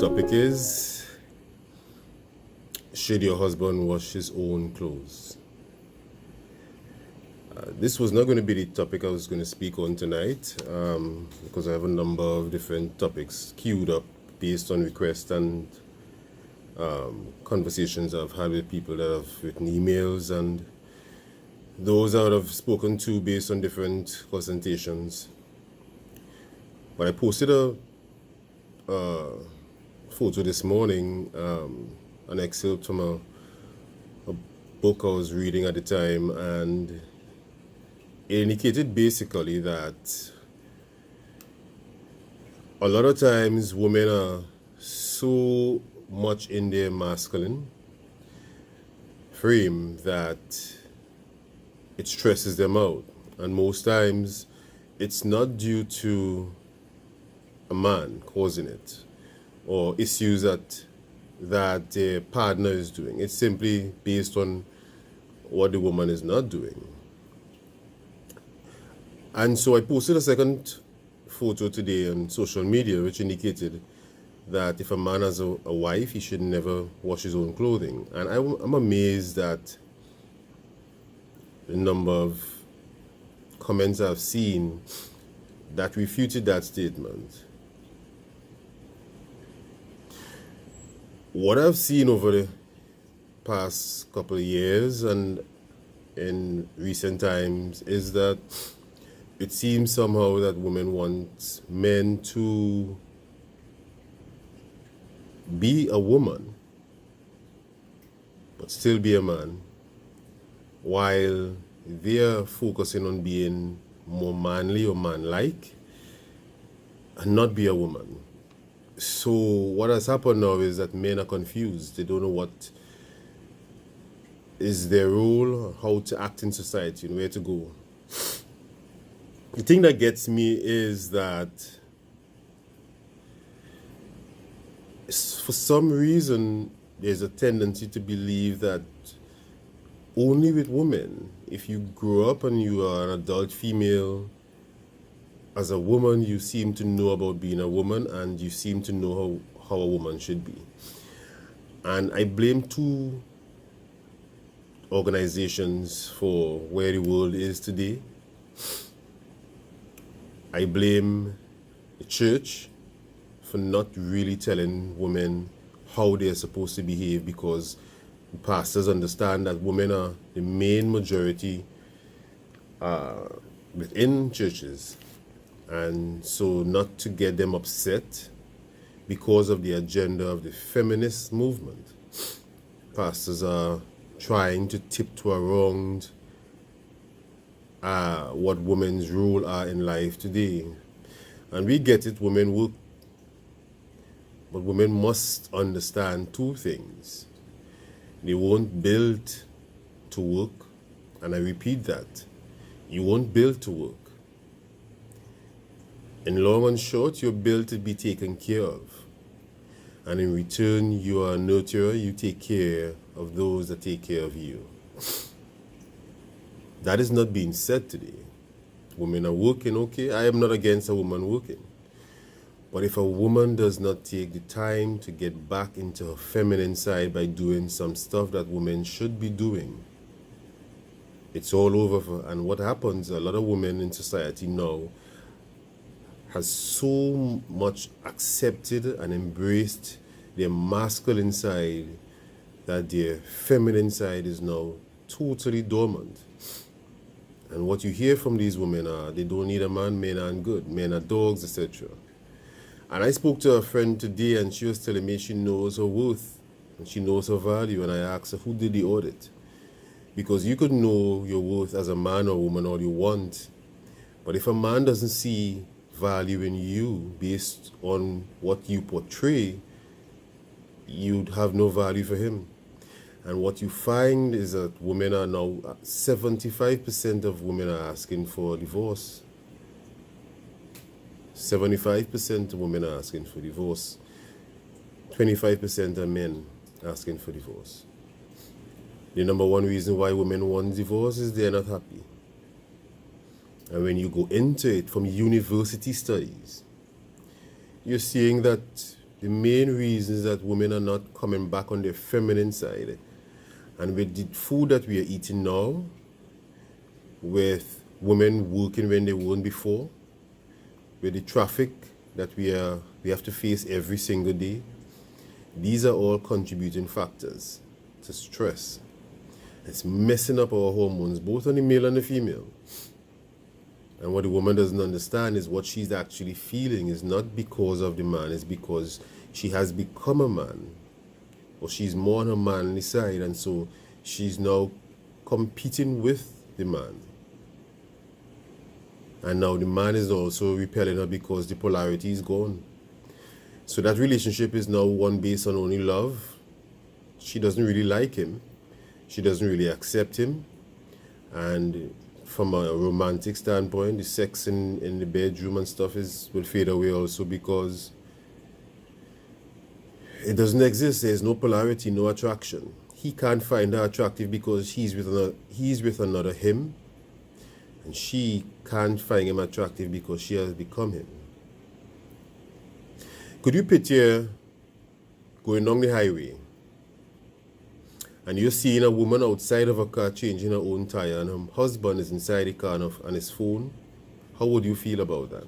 topic is, should your husband wash his own clothes? This was not going to be the topic I was going to speak on tonight, because I have a number of different topics queued up based on requests and conversations I've had with people that have written emails and those I would have spoken to based on different consultations. But I posted a photo this morning, an excerpt from a book I was reading at the time, and it indicated basically that a lot of times women are so much in their masculine frame that it stresses them out, and most times it's not due to a man causing it or issues that their partner is doing. It's simply based on what the woman is not doing. And so I posted a second photo today on social media which indicated that if a man has a wife, he should never wash his own clothing. And I'm amazed at the number of comments I've seen that refuted that statement. What I've seen over the past couple of years and in recent times is that it seems somehow that women want men to be a woman but still be a man, while they're focusing on being more manly or man-like and not be a woman. So what has happened now is that men are confused. They don't know what is their role, how to act in society, and where to go. The thing that gets me is that for some reason there's a tendency to believe that only with women, if you grow up and you are an adult female, as a woman, you seem to know about being a woman and you seem to know how a woman should be. And I blame two organizations for where the world is today. I blame the church for not really telling women how they're supposed to behave, because pastors understand that women are the main majority within churches. And so not to get them upset because of the agenda of the feminist movement. Pastors are trying to tiptoe around what women's role are in life today. And we get it, women work. But women must understand two things. They won't build to work, and I repeat that. You won't build to work. In long and short, you're built to be taken care of. And in return, you are a nurturer. You take care of those that take care of you. That is not being said today. Women are working, okay. I am not against a woman working. But if a woman does not take the time to get back into her feminine side by doing some stuff that women should be doing, it's all over for her. And what happens, a lot of women in society now has so much accepted and embraced their masculine side that their feminine side is now totally dormant. And what you hear from these women are, they don't need a man, men aren't good, men are dogs, etc. And I spoke to a friend today and she was telling me she knows her worth and she knows her value, and I asked her, who did the audit? Because you could know your worth as a man or woman all you want, but if a man doesn't see value in you based on what you portray, you'd have no value for him. And what you find is that women are now, 75% of women are asking for divorce. 75% of women are asking for divorce. 25% are men asking for divorce. The number one reason why women want divorce is they're not happy. And when you go into it from university studies, you're seeing that The main reasons that women are not coming back on their feminine side, and with the food that we are eating now, with women working when they weren't before, with the traffic that we have to face every single day, these are all contributing factors to stress. It's messing up our hormones, both on the male and the female. And what the woman doesn't understand is what she's actually feeling is not because of the man, it's because she has become a man, or she's more on her manly side, and so she's now competing with the man. And now the man is also repelling her because the polarity is gone. So that relationship is now one based on only love. She doesn't really like him. She doesn't really accept him. And from a romantic standpoint, the sex in the bedroom and stuff will fade away also because it doesn't exist. There's no polarity, no attraction. He can't find her attractive because he's with another him. And she can't find him attractive because she has become him. Could you picture going down the highway and you're seeing a woman outside of a car changing her own tire and her husband is inside the car on his phone? How would you feel about that?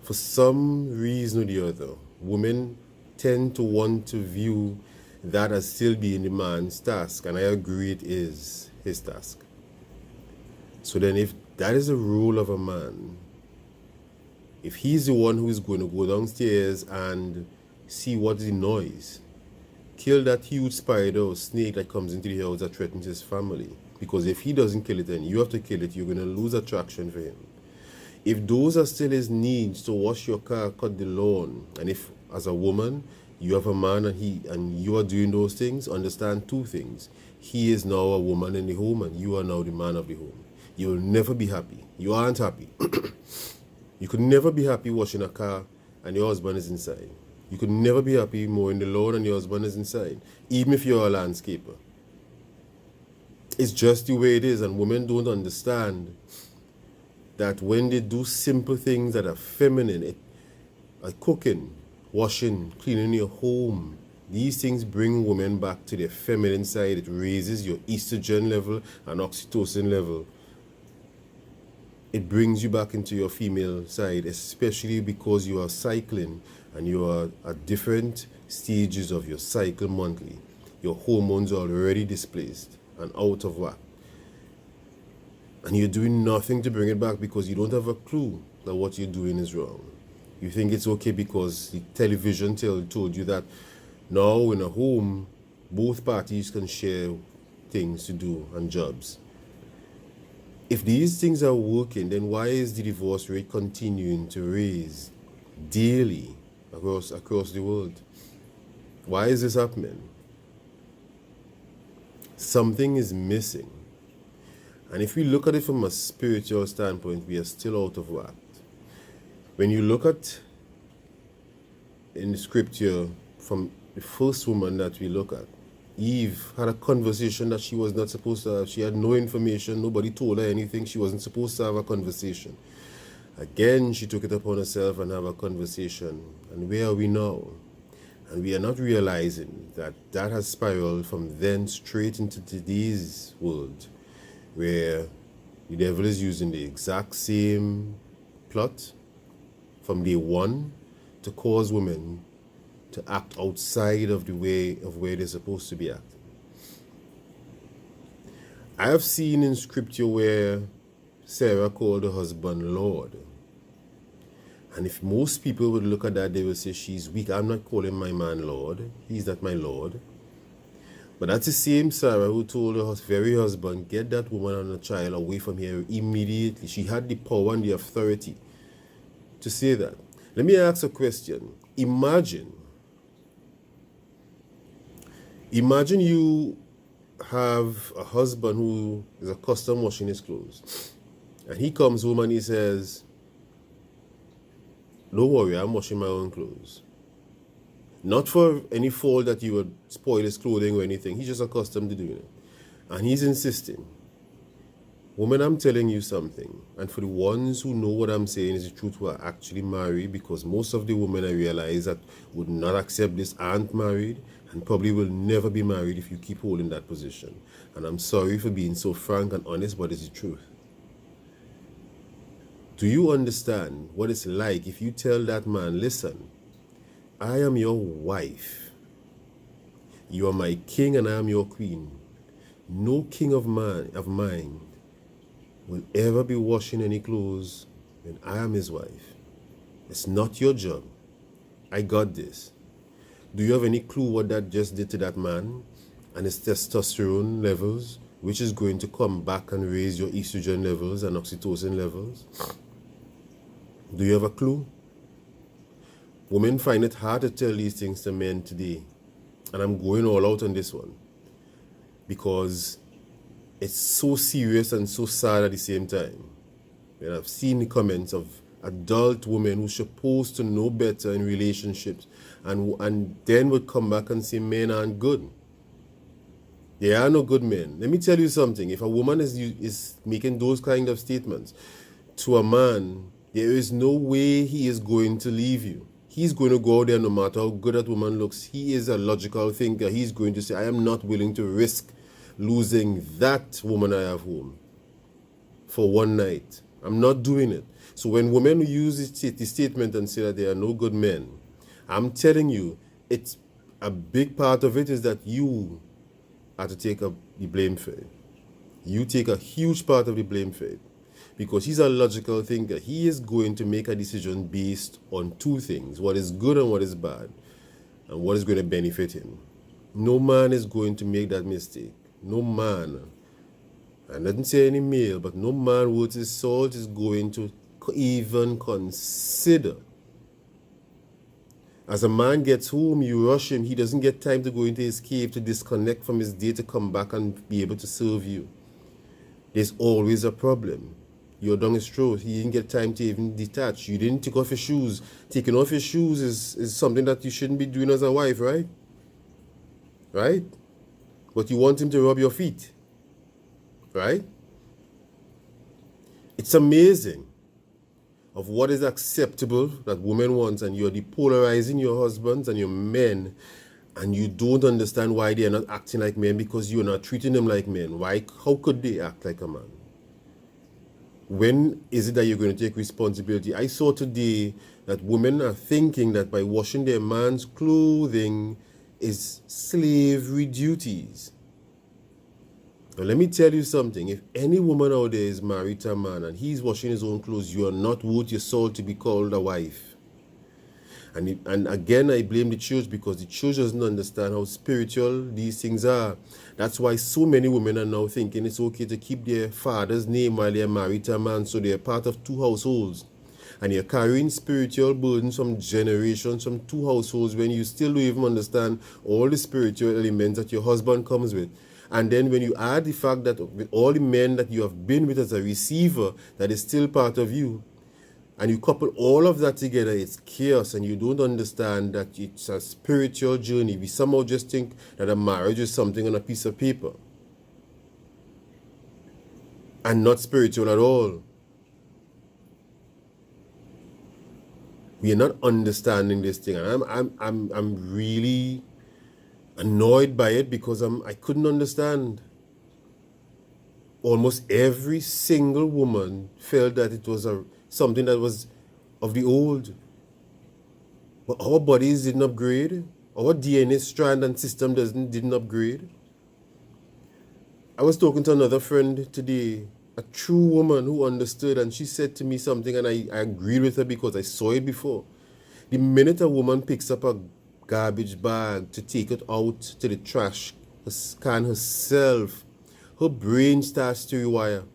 For some reason or the other, women tend to want to view that as still being the man's task, and I agree it is his task. So then if that is the role of a man, if he's the one who is going to go downstairs and see what's the noise, kill that huge spider or snake that comes into the house that threatens his family. Because if he doesn't kill it and you have to kill it, you're going to lose attraction for him. If those are still his needs to wash your car, cut the lawn, and if as a woman you have a man and you are doing those things, understand two things. He is now a woman in the home and you are now the man of the home. You will never be happy. You aren't happy. You could never be happy washing a car and your husband is inside. You could never be happy mowing the lawn and your husband is inside, even if you're a landscaper. It's just the way it is, and women don't understand that when they do simple things that are feminine, like cooking, washing, cleaning your home, these things bring women back to their feminine side. It raises your estrogen level and oxytocin level. It brings you back into your female side, especially because you are cycling and you are at different stages of your cycle monthly. Your hormones are already displaced and out of whack. And you're doing nothing to bring it back because you don't have a clue that what you're doing is wrong. You think it's okay because the television told you that now in a home, both parties can share things to do and jobs. If these things are working, then why is the divorce rate continuing to raise daily across the world? Why is this happening? Something is missing. And if we look at it from a spiritual standpoint, we are still out of whack. When you look at in the scripture from the first woman that we look at, Eve had a conversation that she was not supposed to have. She had no information. Nobody told her anything. She wasn't supposed to have a conversation. Again, she took it upon herself and have a conversation. And where are we now? And we are not realizing that that has spiraled from then straight into today's world, where the devil is using the exact same plot from day one to cause women to act outside of the way of where they're supposed to be acting. I have seen in scripture where Sarah called her husband Lord. And if most people would look at that, they will say she's weak. I'm not calling my man Lord. He's not my Lord. But that's the same Sarah who told her very husband, get that woman and the child away from here immediately. She had the power and the authority to say that. Let me ask a question. Imagine you have a husband who is accustomed washing his clothes. And he comes home and he says, don't worry, I'm washing my own clothes. Not for any fault that you would spoil his clothing or anything. He's just accustomed to doing it. And he's insisting. Woman, I'm telling you something. And for the ones who know what I'm saying is the truth, who are actually married, because most of the women I realize that would not accept this aren't married and probably will never be married if you keep holding that position. And I'm sorry for being so frank and honest, but it's the truth. Do you understand what it's like if you tell that man, listen, I am your wife. You are my king and I am your queen. No king of mine will ever be washing any clothes when I am his wife. It's not your job. I got this. Do you have any clue what that just did to that man and his testosterone levels, which is going to come back and raise your estrogen levels and oxytocin levels? Do you have a clue? Women find it hard to tell these things to men today. And I'm going all out on this one because it's so serious and so sad at the same time. And I've seen the comments of adult women who are supposed to know better in relationships and then would come back and say men aren't good. There are no good men. Let me tell you something. If a woman is making those kind of statements to a man, there is no way he is going to leave you. He's going to go out there no matter how good that woman looks. He is a logical thinker. He's going to say, I am not willing to risk losing that woman I have home for one night. I'm not doing it. So when women use the statement and say that there are no good men, I'm telling you, it's a big part of it is that you have to take the blame for it. You take a huge part of the blame for it. Because he's a logical thinker. He is going to make a decision based on two things, what is good and what is bad, and what is going to benefit him. No man is going to make that mistake. No man, I didn't say any male, but no man worth his salt is going to even consider. As a man gets home, you rush him. He doesn't get time to go into his cave to disconnect from his day to come back and be able to serve you. There's always a problem. You're down his throat. He didn't get time to even detach. You didn't take off his shoes. Taking off his shoes is something that you shouldn't be doing as a wife, right? Right? But you want him to rub your feet. Right? It's amazing of what is acceptable that women want, and you're depolarizing your husbands and your men, and you don't understand why they are not acting like men because you're not treating them like men. Why? How could they act like a man? When is it that you're going to take responsibility? I saw today that women are thinking that by washing their man's clothing is slavery duties. Now let me tell you something. If any woman out there is married to a man and he's washing his own clothes, you are not worth your salt to be called a wife. And again, I blame the church because the church doesn't understand how spiritual these things are. That's why so many women are now thinking it's okay to keep their father's name while they're married to a man, so they're part of two households. And you're carrying spiritual burdens from generations, from two households, when you still don't even understand all the spiritual elements that your husband comes with. And then when you add the fact that with all the men that you have been with as a receiver, that is still part of you, and you couple all of that together, it's chaos, and you don't understand that it's a spiritual journey. We somehow just think that a marriage is something on a piece of paper and not spiritual at all. We are not understanding this thing, and I'm really annoyed by it because I couldn't understand. Almost every single woman felt that it was something that was of the old. But our bodies didn't upgrade. Our DNA strand and system didn't upgrade. I was talking to another friend today, a true woman who understood, and she said to me something, and I agreed with her because I saw it before. The minute a woman picks up a garbage bag to take it out to the trash can herself, her brain starts to rewire.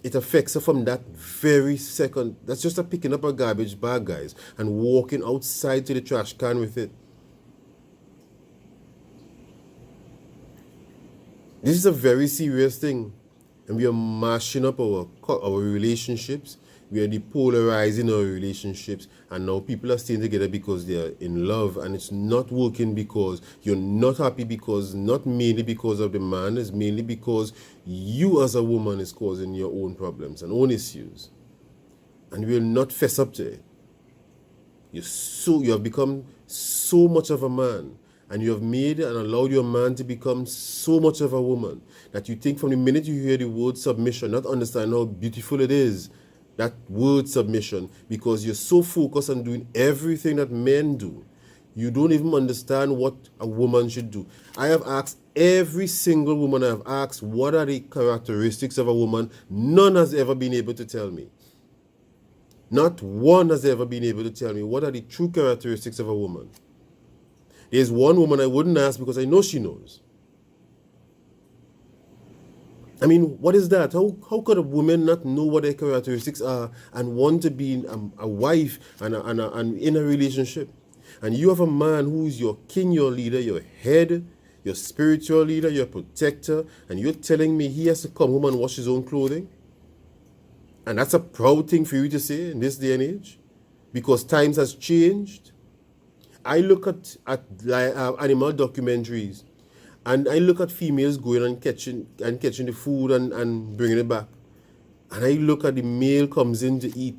It affects her from that very second. That's just a picking up a garbage bag, guys, and walking outside to the trash can with it. This is a very serious thing, and we are mashing up our relationships. We are depolarizing our relationships, and now people are staying together because they are in love, and it's not working because you're not happy, because not mainly because of the man, it's mainly because you as a woman is causing your own problems and own issues. And you will not fess up to it. You have become so much of a man, and you have made and allowed your man to become so much of a woman that you think from the minute you hear the word submission, not understand how beautiful it is, that word submission, because you're so focused on doing everything that men do, you don't even understand what a woman should do. I have asked every single woman I have asked, what are the characteristics of a woman? None has ever been able to tell me. Not one has ever been able to tell me what are the true characteristics of a woman. There's one woman I wouldn't ask because I know she knows. I mean, what is that? How could a woman not know what their characteristics are and want to be a wife and in a relationship? And you have a man who is your king, your leader, your head, your spiritual leader, your protector, and you're telling me he has to come home and wash his own clothing? And that's a proud thing for you to say in this day and age? Because times has changed. I look at animal documentaries, and I look at females going and catching the food and bringing it back. And I look at the male comes in to eat.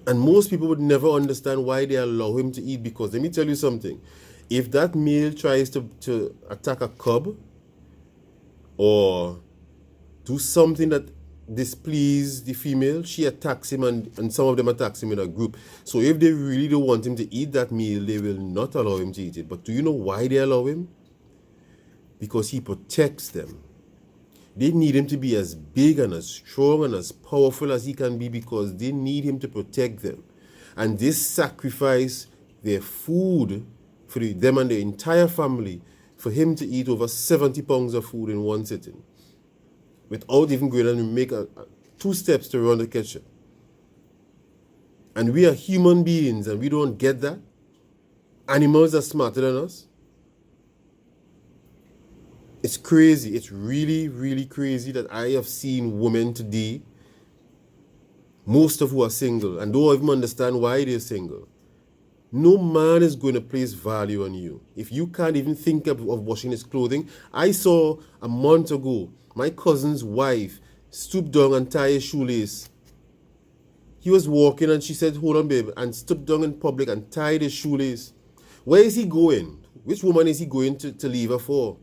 And most people would never understand why they allow him to eat, because let me tell you something. If that male tries to attack a cub or do something that displease the female, she attacks him, and some of them attacks him in a group. So if they really don't want him to eat that meal, they will not allow him to eat it. But do you know why they allow him? Because he protects them. They need him to be as big and as strong and as powerful as he can be, because they need him to protect them. And this sacrifice their food for them and their entire family for him to eat over 70 pounds of food in one sitting, without even going and make 2 steps to run the kitchen. And we are human beings and we don't get that. Animals are smarter than us. It's crazy. It's really, really crazy that I have seen women today, most of who are single, and don't even understand why they're single. No man is going to place value on you. If you can't even think of washing his clothing. I saw a month ago, my cousin's wife stooped down and tied his shoelace. He was walking and she said, hold on, babe, and stooped down in public and tied his shoelace. Where is he going? Which woman is he going to leave her for?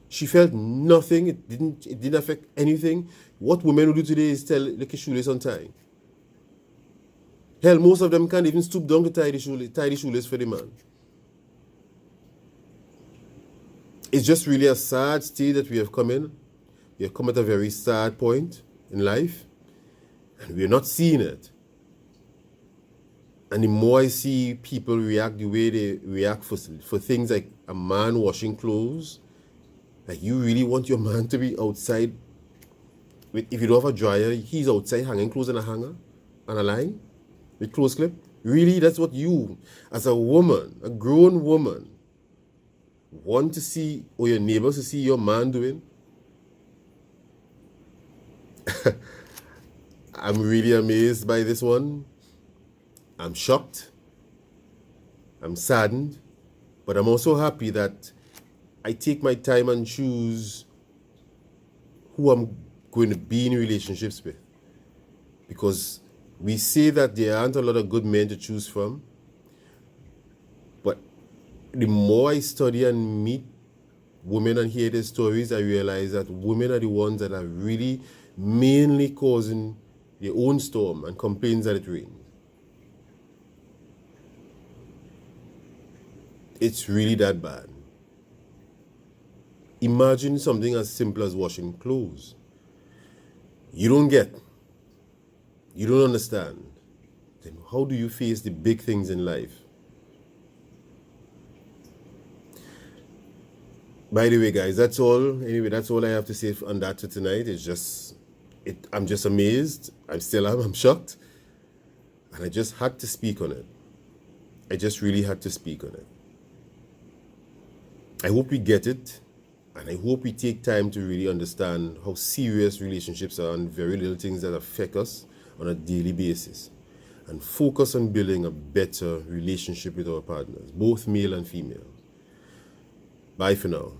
She felt nothing. It didn't affect anything. What women will do today is tell, look, his shoelace untie. Hell, most of them can't even stoop down to tie the shoelace for the man. It's just really a sad state that we have come in. We have come at a very sad point in life, and we're not seeing it. And the more I see people react the way they react for things like a man washing clothes, like you really want your man to be outside, if you don't have a dryer, he's outside hanging clothes in a hanger, on a line, with clothes clip? Really, that's what you, as a woman, a grown woman, want to see, or your neighbors to see your man doing? I'm really amazed by this one. I'm shocked. I'm saddened. But I'm also happy that I take my time and choose who I'm going to be in relationships with. Because we say that there aren't a lot of good men to choose from. But the more I study and meet women and hear their stories, I realize that women are the ones that are really mainly causing their own storm and complains that it rains. It's really that bad. Imagine something as simple as washing clothes. You don't get. You don't understand. Then how do you face the big things in life? By the way, guys, that's all. Anyway, that's all I have to say on that for tonight. I'm just amazed. I'm shocked. And I just had to speak on it. I just really had to speak on it. I hope we get it. And I hope we take time to really understand how serious relationships are and very little things that affect us on a daily basis. And focus on building a better relationship with our partners, both male and female. Bye for now.